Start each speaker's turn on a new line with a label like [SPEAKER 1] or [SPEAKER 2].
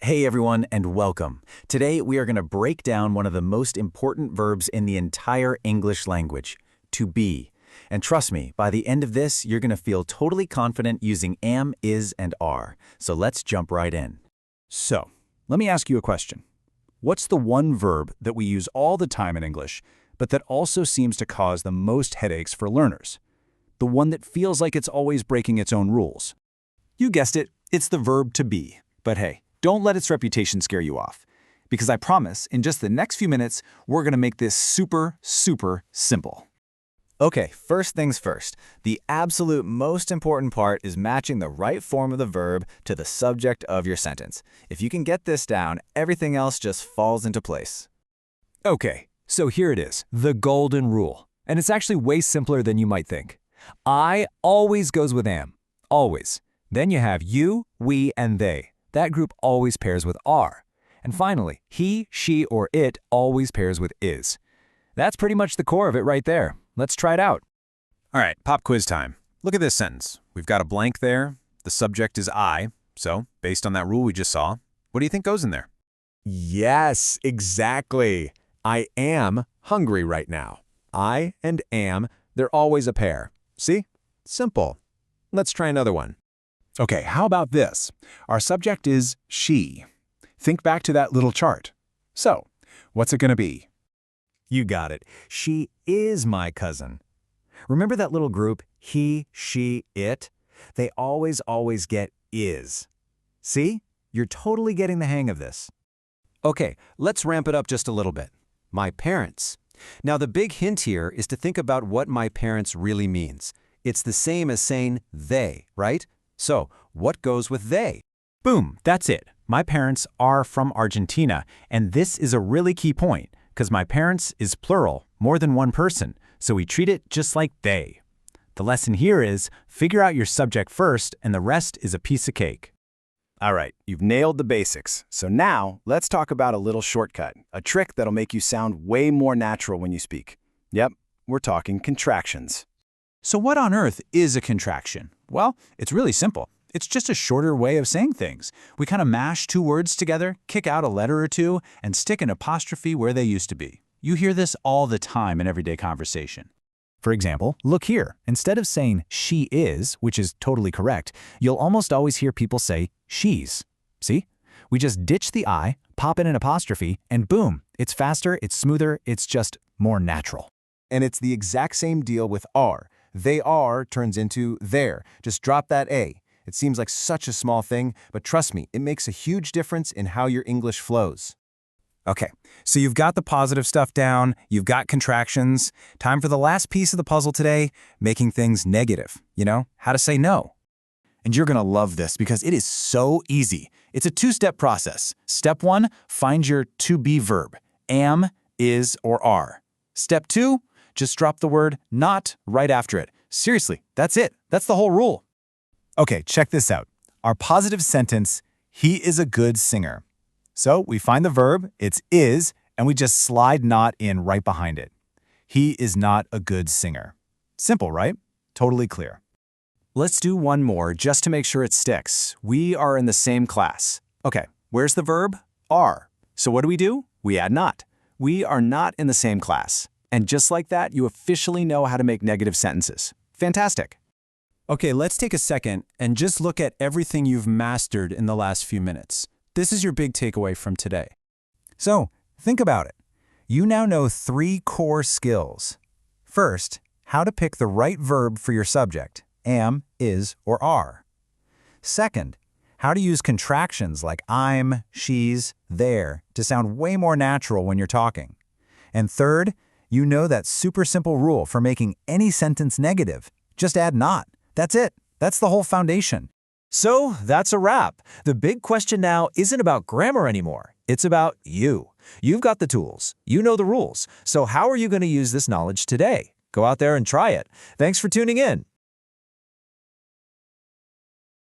[SPEAKER 1] Hey everyone, and welcome. Today we are going to break down one of the most important verbs in the entire English language, to be. And trust me, by the end of this, you're going to feel totally confident using am, is, and are. So let's jump right in.
[SPEAKER 2] So, let me ask you a question. What's the one verb that we use all the time in English, but that also seems to cause the most headaches for learners? The one that feels like it's always breaking its own rules. You guessed it, it's the verb to be. But hey, don't let its reputation scare you off. Because I promise, in just the next few minutes, we're going to make this super simple.
[SPEAKER 1] Okay, first things first. The absolute most important part is matching the right form of the verb to the subject of your sentence. If you can get this down, everything else just falls into place.
[SPEAKER 2] Okay, so here it is, the golden rule. And it's actually way simpler than you might think. I always goes with am, always. Then you have you, we, and they. That group always pairs with are. And finally, he, she, or it always pairs with is. That's pretty much the core of it right there. Let's try it out.
[SPEAKER 3] All right, pop quiz time. Look at this sentence. We've got a blank there. The subject is I. So, based on that rule we just saw, what do you think goes in there?
[SPEAKER 4] Yes, exactly. I am hungry right now. I and am, they're always a pair. See? Simple. Let's try another one.
[SPEAKER 2] Okay, how about this? Our subject is she. Think back to that little chart. So, what's it going to be?
[SPEAKER 1] You got it. She is my cousin. Remember that little group, he, she, it? They always get is. See? You're totally getting the hang of this.
[SPEAKER 5] Okay, let's ramp it up just a little bit. My parents. Now the big hint here is to think about what my parents really means. It's the same as saying they, right? So, what goes with they?
[SPEAKER 1] Boom, that's it. My parents are from Argentina, and this is a really key point, because my parents is plural, more than one person, so we treat it just like they. The lesson here is, figure out your subject first, and the rest is a piece of cake.
[SPEAKER 4] All right, you've nailed the basics. So now, let's talk about a little shortcut, a trick that'll make you sound way more natural when you speak. Yep, we're talking contractions.
[SPEAKER 2] So what on earth is a contraction? Well, it's really simple. It's just a shorter way of saying things. We kind of mash two words together, kick out a letter or two, and stick an apostrophe where they used to be. You hear this all the time in everyday conversation. For example, look here. Instead of saying she is, which is totally correct, you'll almost always hear people say she's. See? We just ditch the I, pop in an apostrophe, and boom, it's faster, it's smoother, it's just more natural.
[SPEAKER 4] And it's the exact same deal with are. They are turns into their. Just drop that A. It seems like such a small thing, but trust me, it makes a huge difference in how your English flows.
[SPEAKER 2] Okay, so you've got the positive stuff down, you've got contractions. Time for the last piece of the puzzle today, making things negative. You know, how to say no. And you're gonna love this because it is so easy. It's a two-step process. Step 1, find your to be verb, am, is, or are. Step 2, just drop the word not right after it. Seriously, that's it. That's the whole rule. Okay, check this out. Our positive sentence, he is a good singer. So we find the verb, it's is, and we just slide not in right behind it. He is not a good singer. Simple, right? Totally clear. Let's do one more just to make sure it sticks. We are in the same class. Okay, where's the verb? Are. So what do? We add not. We are not in the same class. And just like that, you officially know how to make negative sentences. Fantastic. Okay, let's take a second and just look at everything you've mastered in the last few minutes. This is your big takeaway from today. So, think about it. You now know 3 core skills. First, how to pick the right verb for your subject, am, is, or are. Second, how to use contractions like I'm, she's, their to sound way more natural when you're talking. And third, you know that super simple rule for making any sentence negative. Just add not. That's it. That's the whole foundation.
[SPEAKER 5] So, that's a wrap. The big question now isn't about grammar anymore. It's about you. You've got the tools. You know the rules. So how are you going to use this knowledge today? Go out there and try it. Thanks for tuning in.